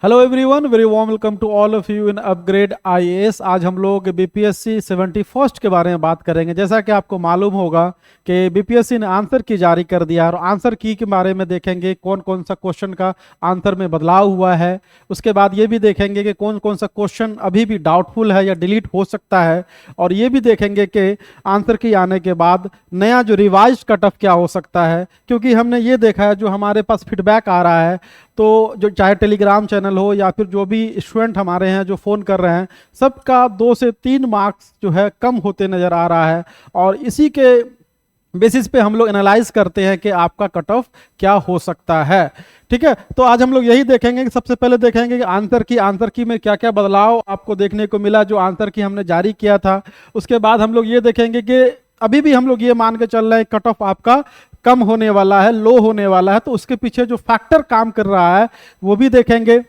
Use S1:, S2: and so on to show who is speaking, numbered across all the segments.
S1: Hello everyone, very warm welcome to all of you in upgrade IAS. आज हम लोग BPSC 71st के बारे में बात करेंगे। जैसा कि आपको मालूम होगा कि बीपीएससी ने आंसर की जारी कर दिया और आंसर की के बारे में देखेंगे कौन कौन सा क्वेश्चन का आंसर में बदलाव हुआ है। उसके बाद ये भी देखेंगे कि कौन कौन सा क्वेश्चन अभी भी डाउटफुल है या डिलीट हो सकता है। और ये भी देखेंगे कि आंसर की आने के बाद नया जो रिवाइज कट ऑफ क्या हो सकता है, क्योंकि हमने ये देखा है जो हमारे पास फीडबैक आ रहा है, तो जो चाहे टेलीग्राम चैनल हो या फिर जो भी स्टूडेंट हमारे हैं जो फ़ोन कर रहे हैं, सबका 2 से 3 मार्क्स जो है कम होते नज़र आ रहा है। और इसी के बेसिस पे हम लोग एनालाइज करते हैं कि आपका कट ऑफ क्या हो सकता है। ठीक है, तो आज हम लोग यही देखेंगे कि सबसे पहले देखेंगे कि आंसर की में क्या क्या बदलाव आपको देखने को मिला जो आंसर की हमने जारी किया था। उसके बाद हम लोग ये देखेंगे कि अभी भी हम लोग ये मान के चल रहे हैं कट ऑफ आपका कम होने वाला है, लो होने वाला है, तो उसके पीछे जो फैक्टर काम कर रहा है वो भी देखेंगे।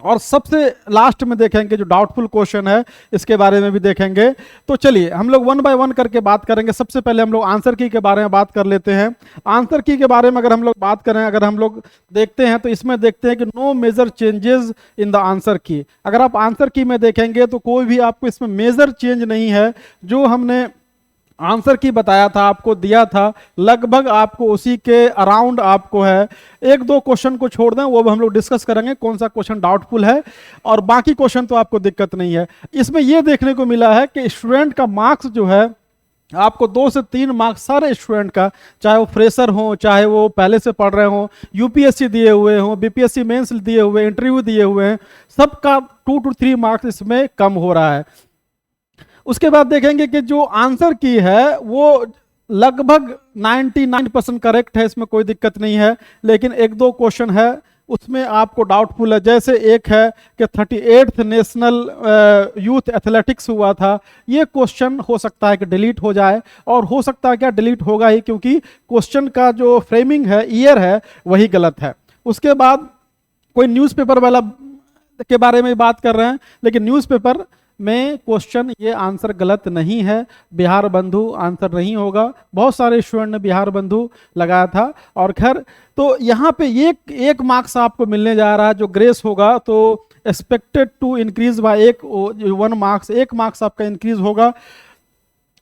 S1: और सबसे लास्ट में देखेंगे जो डाउटफुल क्वेश्चन है, इसके बारे में भी देखेंगे। तो चलिए हम लोग वन बाय वन करके बात करेंगे। सबसे पहले हम लोग आंसर की के बारे में बात कर लेते हैं। आंसर की के बारे में अगर हम लोग बात करें, अगर हम लोग देखते हैं तो इसमें देखते हैं कि no major changes in the answer key. अगर आप आंसर की में देखेंगे तो कोई भी आपको इसमें मेजर चेंज नहीं है। जो हमने आंसर की बताया था, आपको दिया था, लगभग आपको उसी के अराउंड आपको है। एक दो क्वेश्चन को छोड़ दें, वो भी हम लोग डिस्कस करेंगे कौन सा क्वेश्चन डाउटफुल है, और बाकी क्वेश्चन तो आपको दिक्कत नहीं है। इसमें यह देखने को मिला है कि स्टूडेंट का मार्क्स जो है आपको 2 से 3 मार्क्स सारे स्टूडेंट का, चाहे वो फ्रेशर हो, चाहे वो पहले से पढ़ रहे हो, यूपीएससी दिए हुए हो, बीपीएससी मेंस दिए हुए, इंटरव्यू दिए हुए हैं, सबका 2 to 3 मार्क्स इसमें कम हो रहा है। उसके बाद देखेंगे कि जो आंसर की है वो लगभग 99% करेक्ट है, इसमें कोई दिक्कत नहीं है। लेकिन एक दो क्वेश्चन है उसमें आपको डाउटफुल है। जैसे एक है कि 38th नेशनल यूथ एथलेटिक्स हुआ था, ये क्वेश्चन हो सकता है कि डिलीट हो जाए, और हो सकता है क्या डिलीट होगा ही, क्योंकि क्वेश्चन का जो फ्रेमिंग है, ईयर है, वही गलत है। उसके बाद कोई न्यूज़पेपर वाला के बारे में बात कर रहे हैं, लेकिन न्यूज़पेपर में क्वेश्चन ये आंसर गलत नहीं है, बिहार बंधु आंसर नहीं होगा। बहुत सारे स्टूडेंट ने बिहार बंधु लगाया था। और खैर, तो यहाँ पे एक मार्क्स आपको मिलने जा रहा है जो ग्रेस होगा, तो expected to increase by 1 marks, 1 marks आपका इंक्रीज होगा।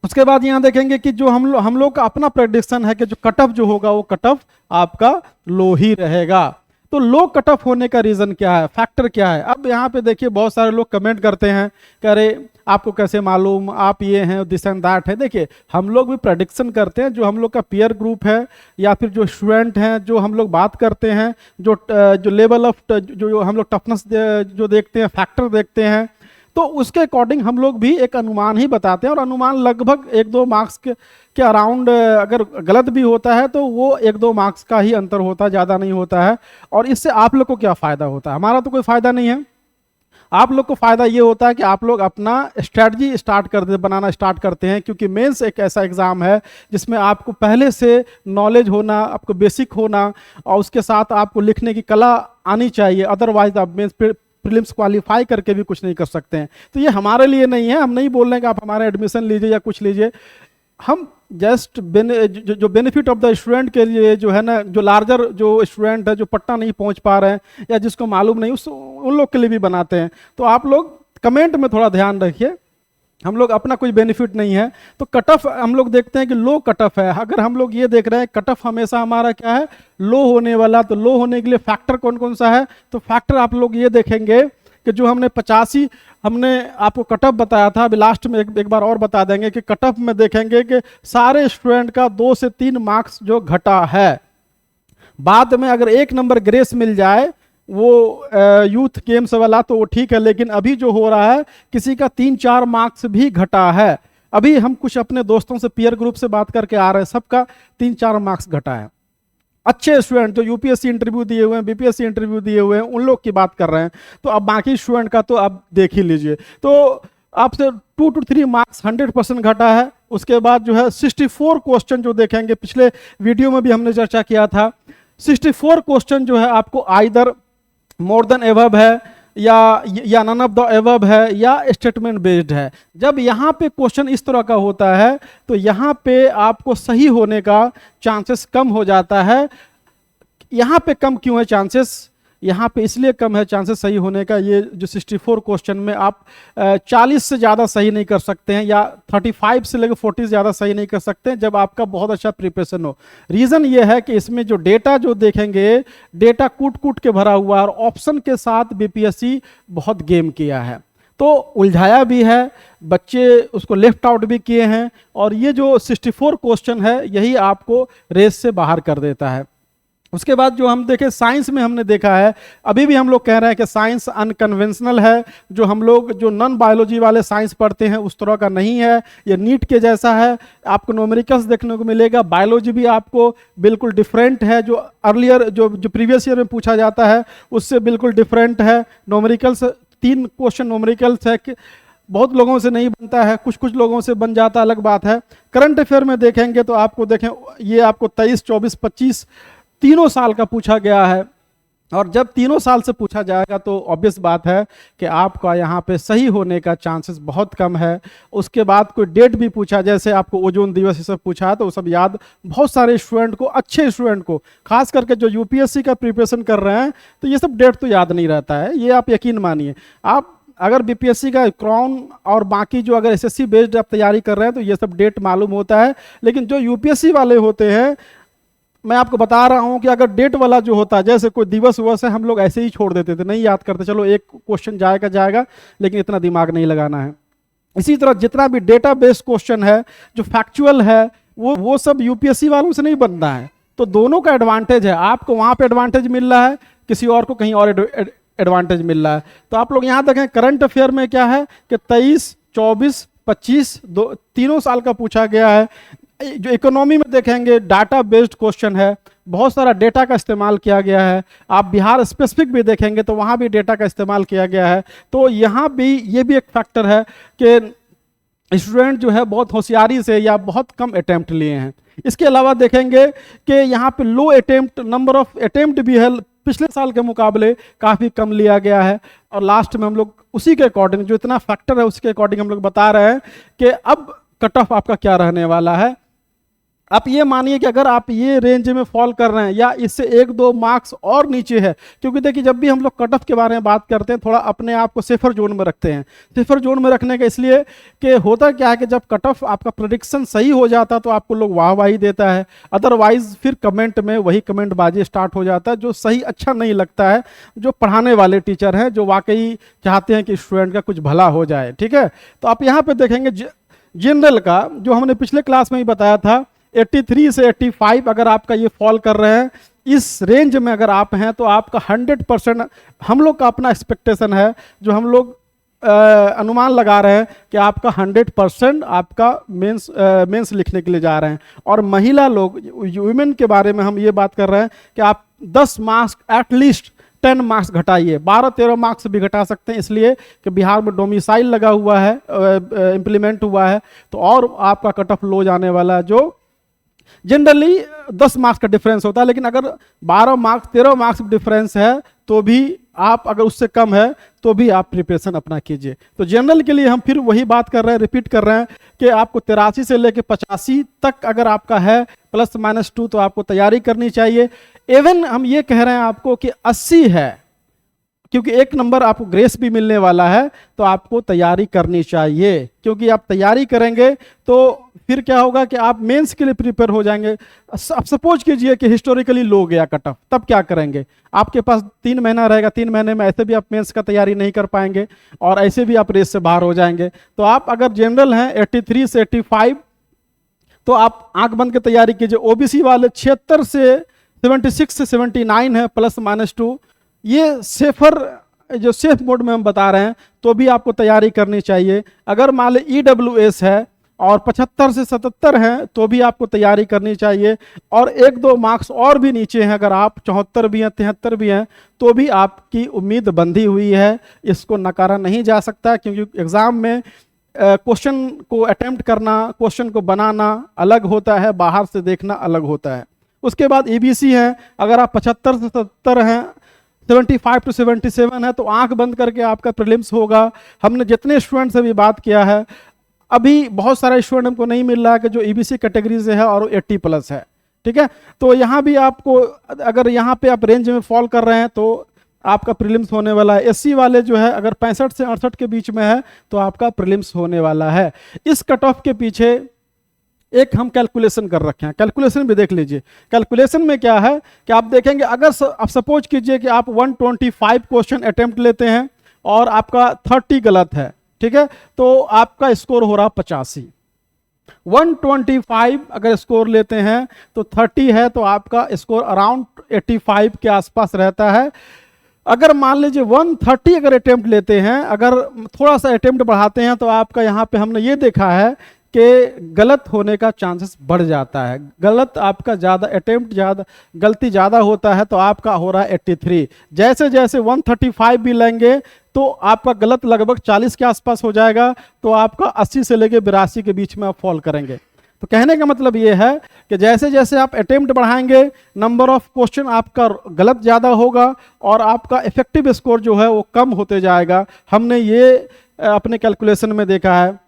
S1: उसके बाद यहाँ देखेंगे कि जो हम लोग का अपना प्रेडिक्शन है कि जो कट ऑफ जो होगा वो कट ऑफ आपका लो ही रहेगा। तो लो कट ऑफ होने का रीजन क्या है, फैक्टर क्या है? अब यहाँ पे देखिए बहुत सारे लोग कमेंट करते हैं कि अरे आपको कैसे मालूम, आप ये हैं, दिस एंड दैट है। देखिए हम लोग भी प्रेडिक्शन करते हैं, जो हम लोग का पीयर ग्रुप है या फिर जो स्टूडेंट हैं, जो हम लोग बात करते हैं, जो लेवल ऑफ जो हम लोग टफनेस जो देखते हैं, फैक्टर देखते हैं, तो उसके अकॉर्डिंग हम लोग भी एक अनुमान ही बताते हैं। और अनुमान लगभग 1-2 मार्क्स के अराउंड, अगर गलत भी होता है तो वो 1-2 मार्क्स का ही अंतर होता है, ज़्यादा नहीं होता है। और इससे आप लोग को क्या फ़ायदा होता है? हमारा तो कोई फ़ायदा नहीं है। आप लोग को फ़ायदा ये होता है कि आप लोग अपना स्ट्रैटेजी बनाना स्टार्ट करते हैं, क्योंकि मेंस एक ऐसा एग्ज़ाम है जिसमें आपको पहले से नॉलेज होना, आपको बेसिक होना, और उसके साथ आपको लिखने की कला आनी चाहिए। अदरवाइज आप मेंस प्रीलिम्स क्वालिफाई करके भी कुछ नहीं कर सकते हैं। तो ये हमारे लिए नहीं है। हम नहीं बोल रहे हैं कि आप हमारे एडमिशन लीजिए या कुछ लीजिए। हम जस्ट जो बेनिफिट ऑफ द स्टूडेंट के लिए जो है ना, जो लार्जर जो स्टूडेंट है, जो पटना नहीं पहुंच पा रहे हैं या जिसको मालूम नहीं, उन लोग के लिए भी बनाते हैं। तो आप लोग कमेंट में थोड़ा ध्यान रखिए, हम लोग अपना कोई बेनिफिट नहीं है। तो कट ऑफ हम लोग देखते हैं कि लो कट ऑफ है। अगर हम लोग ये देख रहे हैं कट ऑफ हमेशा हमारा क्या है, लो होने वाला, तो लो होने के लिए फैक्टर कौन कौन सा है? तो फैक्टर आप लोग ये देखेंगे कि जो हमने 85 हमने आपको कट ऑफ बताया था, अभी लास्ट में एक बार और बता देंगे कि कट ऑफ में देखेंगे कि सारे स्टूडेंट का 2 से 3 मार्क्स जो घटा है। बाद में अगर 1 नंबर ग्रेस मिल जाए वो यूथ गेम्स वाला, तो वो ठीक है। लेकिन अभी जो हो रहा है, किसी का 3-4 मार्क्स भी घटा है। अभी हम कुछ अपने दोस्तों से, पीयर ग्रुप से बात करके आ रहे हैं, सबका 3-4 मार्क्स घटा है। अच्छे स्टूडेंट जो यूपीएससी इंटरव्यू दिए हुए हैं, बीपीएससी इंटरव्यू दिए हुए हैं, उन लोग की बात कर रहे हैं। तो अब बाकी स्टूडेंट का तो आप देख ही लीजिए। तो आपसे 2 to 3 मार्क्स 100% घटा है। उसके बाद जो है 64 क्वेश्चन जो देखेंगे, पिछले वीडियो में भी हमने चर्चा किया था, 64 क्वेश्चन जो है आपको आइदर मोर देन एबव है या नन ऑफ द एबव है या स्टेटमेंट बेस्ड है। जब यहाँ पे क्वेश्चन इस तरह का होता है तो यहाँ पे आपको सही होने का चांसेस कम हो जाता है। यहाँ पे कम क्यों है चांसेस? यहाँ पे इसलिए कम है चांसेस सही होने का, ये जो 64 क्वेश्चन में आप 40 से ज़्यादा सही नहीं कर सकते हैं, या 35 से लेकर 40 से ज़्यादा सही नहीं कर सकते हैं जब आपका बहुत अच्छा प्रिपरेशन हो। रीज़न ये है कि इसमें जो डेटा जो देखेंगे, डेटा कूट कूट के भरा हुआ है, और ऑप्शन के साथ बीपीएससी बहुत गेम किया है, तो उलझाया भी है, बच्चे उसको लेफ्ट आउट भी किए हैं, और ये जो 64 क्वेश्चन है यही आपको रेस से बाहर कर देता है। उसके बाद जो हम देखें साइंस में, हमने देखा है, अभी भी हम लोग कह रहे हैं कि साइंस अनकन्वेंशनल है, जो हम लोग जो नॉन बायोलॉजी वाले साइंस पढ़ते हैं उस तरह का नहीं है, ये नीट के जैसा है, आपको न्यूमेरिकल्स देखने को मिलेगा, बायोलॉजी भी आपको बिल्कुल डिफरेंट है, जो अर्लियर जो प्रीवियस ईयर में पूछा जाता है उससे बिल्कुल डिफरेंट है। न्यूमेरिकल्स 3 क्वेश्चन न्यूमेरिकल्स है कि बहुत लोगों से नहीं बनता है, कुछ कुछ लोगों से बन जाता, अलग बात है। करंट अफेयर में देखेंगे तो आपको देखें, ये आपको 23, 24, 25 तीनों साल का पूछा गया है, और जब तीनों साल से पूछा जाएगा तो ऑब्वियस बात है कि आपका यहाँ पे सही होने का चांसेस बहुत कम है। उसके बाद कोई डेट भी पूछा, जैसे आपको ओजोन दिवस ये सब पूछा है, तो वो सब याद बहुत सारे स्टूडेंट को, अच्छे स्टूडेंट को, खास करके जो यूपीएससी का प्रिपरेशन कर रहे हैं, तो ये सब डेट तो याद नहीं रहता है, ये आप यकीन मानिए। आप अगर बीपीएससी का क्राउन और बाकी जो अगर एसएससी बेस्ड आप तैयारी कर रहे हैं तो ये सब डेट मालूम होता है, लेकिन जो यूपीएससी वाले होते हैं, मैं आपको बता रहा हूं कि अगर डेट वाला जो होता है, जैसे कोई दिवस वस है, हम लोग ऐसे ही छोड़ देते थे, नहीं याद करते, चलो एक क्वेश्चन जाएगा जाएगा, लेकिन इतना दिमाग नहीं लगाना है। इसी तरह जितना भी डेटा बेस्ड क्वेश्चन है, जो फैक्चुअल है, वो सब यूपीएससी वालों से नहीं बनना है। तो दोनों का एडवांटेज है, आपको वहां पे एडवांटेज मिल रहा है, किसी और को कहीं और एडवांटेज मिल रहा है। तो आप लोग यहाँ देखें, करंट अफेयर में क्या है कि 23, 24, 25 तीनों साल का पूछा गया है। जो इकोनॉमी में देखेंगे, डाटा बेस्ड क्वेश्चन है, बहुत सारा डेटा का इस्तेमाल किया गया है। आप बिहार स्पेसिफिक भी देखेंगे तो वहाँ भी डेटा का इस्तेमाल किया गया है। तो यहाँ भी ये भी एक फैक्टर है कि स्टूडेंट जो है बहुत होशियारी से या बहुत कम अटेम्प्ट लिए हैं। इसके अलावा देखेंगे कि यहाँ पे लो अटेम्प्ट, नंबर ऑफ अटेम्प्ट भी है, पिछले साल के मुकाबले काफ़ी कम लिया गया है। और लास्ट में हम लोग उसी के अकॉर्डिंग, जो इतना फैक्टर है उसके अकॉर्डिंग हम लोग बता रहे हैं कि अब कट ऑफ आपका क्या रहने वाला है। आप ये मानिए कि अगर आप ये रेंज में फॉल कर रहे हैं या इससे 1-2 मार्क्स और नीचे है, क्योंकि देखिए जब भी हम लोग कट ऑफ के बारे में बात करते हैं थोड़ा अपने आप को सेफर जोन में रखते हैं। सेफर जोन में रखने का इसलिए कि होता क्या है कि जब कट ऑफ आपका प्रेडिक्शन सही हो जाता है तो आपको लोग वाहवाही देता है, अदरवाइज फिर कमेंट में वही कमेंट बाजी स्टार्ट हो जाता है, जो सही अच्छा नहीं लगता है। जो पढ़ाने वाले टीचर हैं, जो वाकई चाहते हैं कि स्टूडेंट का कुछ भला हो जाए, ठीक है। तो आप यहाँ पे देखेंगे जनरल का, जो हमने पिछले क्लास में ही बताया था, 83 से 85 अगर आपका ये फॉल कर रहे हैं, इस रेंज में अगर आप हैं तो आपका 100% हम लोग का अपना एक्सपेक्टेशन है, जो हम लोग अनुमान लगा रहे हैं कि आपका 100% आपका मेंस लिखने के लिए जा रहे हैं। और महिला लोग, वुमेन के बारे में हम ये बात कर रहे हैं कि आप 10 मार्क्स एटलीस्ट 10 मार्क्स घटाइए, 12-13 मार्क्स भी घटा सकते हैं, इसलिए कि बिहार में डोमिसाइल लगा हुआ है, इम्प्लीमेंट हुआ है, तो और आपका कट ऑफ लो जाने वाला है। जो जनरली 10 मार्क्स का डिफरेंस होता है, लेकिन अगर 12 मार्क्स 13 मार्क्स डिफरेंस है तो भी आप, अगर उससे कम है तो भी आप प्रिपरेशन अपना कीजिए। तो जनरल के लिए हम फिर वही बात कर रहे हैं, रिपीट कर रहे हैं कि आपको 83 से लेकर 85 तक अगर आपका है ±2 तो आपको तैयारी करनी चाहिए। इवन हम ये कह रहे हैं आपको कि 80 है, क्योंकि 1 नंबर आपको ग्रेस भी मिलने वाला है, तो आपको तैयारी करनी चाहिए, क्योंकि आप तैयारी करेंगे तो फिर क्या होगा कि आप मेंस के लिए प्रिपेयर हो जाएंगे। अब सपोज कीजिए कि हिस्टोरिकली लो गया कट ऑफ, तब क्या करेंगे? आपके पास 3 महीना रहेगा, 3 महीने में ऐसे भी आप मेंस का तैयारी नहीं कर पाएंगे और ऐसे भी आप रेस से बाहर हो जाएंगे। तो आप अगर जनरल हैं 83 से 85 तो आप आंख बंद के तैयारी कीजिए। ओबीसी वाले 76 से 76 से 79 है ±2, ये जो सेफ मोड में हम बता रहे हैं, तो भी आपको तैयारी करनी चाहिए। अगर मान लें ईडब्ल्यूएस है और 75 से 77 हैं तो भी आपको तैयारी करनी चाहिए। और 1-2 मार्क्स और भी नीचे हैं, अगर आप 74 भी हैं, 73 भी हैं, तो भी आपकी उम्मीद बंधी हुई है, इसको नकारा नहीं जा सकता। क्योंकि एग्जाम में क्वेश्चन को अटेम्प्ट करना, क्वेश्चन को बनाना अलग होता है, बाहर से देखना अलग होता है। उसके बाद ईबीसी है, अगर आप 75 से 70 हैं, 75 to 77 है, तो आंख बंद करके आपका प्रीलिम्स होगा। हमने जितने स्टूडेंट से भी बात किया है, अभी बहुत सारे स्टूडेंट हमको नहीं मिल रहा है कि जो ईबीसी कैटेगरी से है और 80+ है, ठीक है। तो यहाँ भी आपको, अगर यहाँ पे आप रेंज में फॉल कर रहे हैं तो आपका प्रीलिम्स होने वाला है। एससी वाले जो है अगर 65 से 68 के बीच में है तो आपका प्रीलिम्स होने वाला है। इस कट ऑफ के पीछे एक हम कैलकुलेशन कर रखे हैं, कैलकुलेशन भी देख लीजिए। कैलकुलेशन में क्या है कि आप देखेंगे अगर आप सपोज कीजिए कि आप 125 क्वेश्चन अटेम्प्ट लेते हैं और आपका 30 गलत है, ठीक है, तो आपका स्कोर हो रहा 85। 125 अगर स्कोर लेते हैं तो 30 है तो आपका स्कोर अराउंड 85 के आसपास रहता है। अगर मान लीजिए 130 अगर अटेम्प्ट लेते हैं, अगर थोड़ा सा अटेम्प्ट बढ़ाते हैं तो आपका यहाँ पे हमने ये देखा है कि गलत होने का चांसेस बढ़ जाता है। गलत आपका ज़्यादा अटेम्प्ट ज़्यादा गलती ज़्यादा होता है तो आपका हो रहा है 83। जैसे जैसे 135 भी लेंगे तो आपका गलत लगभग 40 के आसपास हो जाएगा, तो आपका 80 से लेके 82 के बीच में आप फॉल करेंगे। तो कहने का मतलब ये है कि जैसे जैसे आप अटेम्प्ट बढ़ाएंगे नंबर ऑफ क्वेश्चन आपका गलत ज़्यादा होगा और आपका इफेक्टिव स्कोर जो है वो कम होते जाएगा। हमने ये अपने कैलकुलेशन में देखा है।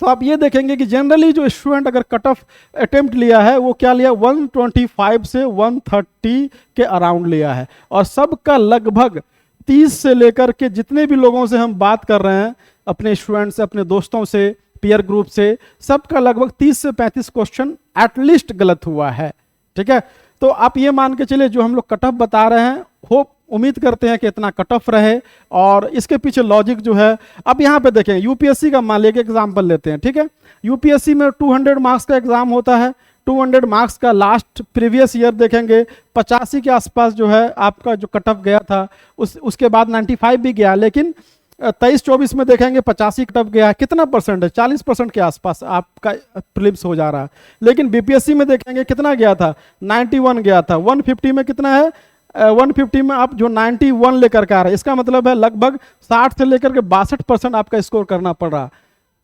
S1: तो आप ये देखेंगे कि जनरली जो स्टूडेंट अगर कट ऑफ अटेम्प्ट लिया है वो क्या लिया, 125 से 130 के अराउंड लिया है। और सबका लगभग 30 से लेकर के जितने भी लोगों से हम बात कर रहे हैं, अपने स्टूडेंट से, अपने दोस्तों से, पीयर ग्रुप से, सबका लगभग 30 से 35 क्वेश्चन एटलीस्ट गलत हुआ है। ठीक है, तो आप ये मान के चलिए जो हम लोग कट ऑफ बता रहे हैं, होप उम्मीद करते हैं कि इतना कट ऑफ रहे। और इसके पीछे लॉजिक जो है, अब यहाँ पे देखें यूपीएससी का मान लीजिए एग्जाम्पल लेते हैं। ठीक है, यूपीएससी में 200 मार्क्स का एग्जाम होता है। 200 मार्क्स का लास्ट प्रीवियस ईयर देखेंगे 85 के आसपास जो है आपका जो कट ऑफ गया था, उसके बाद 95 भी गया, लेकिन 23-24 में देखेंगे 85 कट ऑफ गया। कितना परसेंट है, 40% के आसपास आपका प्रीलिम्स हो जा रहा है। लेकिन बीपीएससी में देखेंगे कितना गया था, 91 गया था। 150 में कितना है, 150 में आप जो 91 लेकर के आ रहे हैं, इसका मतलब है लगभग 60 से लेकर के 62% आपका स्कोर करना पड़ रहा।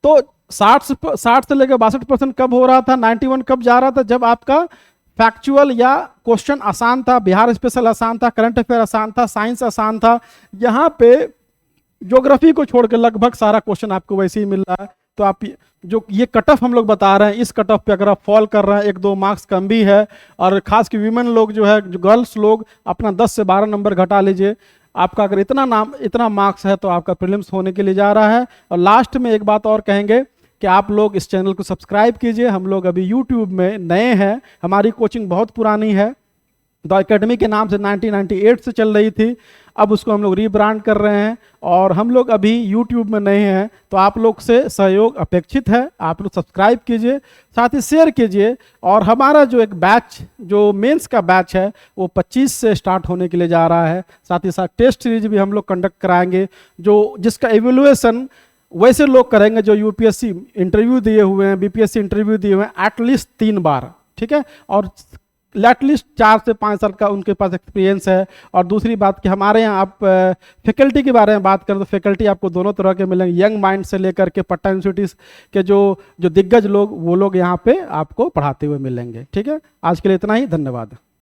S1: तो 60 से लेकर 62% कब हो रहा था, 91 कब जा रहा था, जब आपका फैक्चुअल या क्वेश्चन आसान था, बिहार स्पेशल आसान था, करंट अफेयर आसान था, साइंस आसान था। यहाँ पे ज्योग्राफी को छोड़कर लगभग सारा क्वेश्चन आपको वैसे ही मिल रहा है। तो आप जो ये कट ऑफ हम लोग बता रहे हैं, इस कट ऑफ पे अगर आप फॉल कर रहे हैं, 1-2 मार्क्स कम भी है, और खास की वीमेन लोग जो है, जो गर्ल्स लोग, अपना 10 से 12 नंबर घटा लीजिए। आपका अगर इतना मार्क्स है तो आपका प्रीलिम्स होने के लिए जा रहा है। और लास्ट में एक बात और कहेंगे कि आप लोग इस चैनल को सब्सक्राइब कीजिए। हम लोग अभी यूट्यूब में नए हैं, हमारी कोचिंग बहुत पुरानी है, द अकेडमी के नाम से 1998 से चल रही थी, अब उसको हम लोग रीब्रांड कर रहे हैं और हम लोग अभी यूट्यूब में नए हैं। तो आप लोग से सहयोग अपेक्षित है, आप लोग सब्सक्राइब कीजिए, साथ ही शेयर कीजिए। और हमारा जो एक बैच, जो मेंस का बैच है, वो 25 से स्टार्ट होने के लिए जा रहा है। साथ ही साथ टेस्ट सीरीज भी हम लोग कंडक्ट कराएंगे, जिसका एवेल्युएशन वैसे लोग करेंगे जो यूपीएससी इंटरव्यू दिए हुए हैं, बीपीएससी इंटरव्यू दिए हुए हैं एटलीस्ट 3 बार। ठीक है, और एटलीस्ट 4 से 5 साल का उनके पास एक्सपीरियंस है। और दूसरी बात कि हमारे यहाँ आप फैकल्टी के बारे में बात करें तो फैकल्टी आपको दोनों तरह के मिलेंगे, यंग माइंड से लेकर के पट्टा यूनिवर्सिटीज़ के जो दिग्गज लोग, वो लोग यहाँ पे आपको पढ़ाते हुए मिलेंगे। ठीक है, आज के लिए इतना ही, धन्यवाद।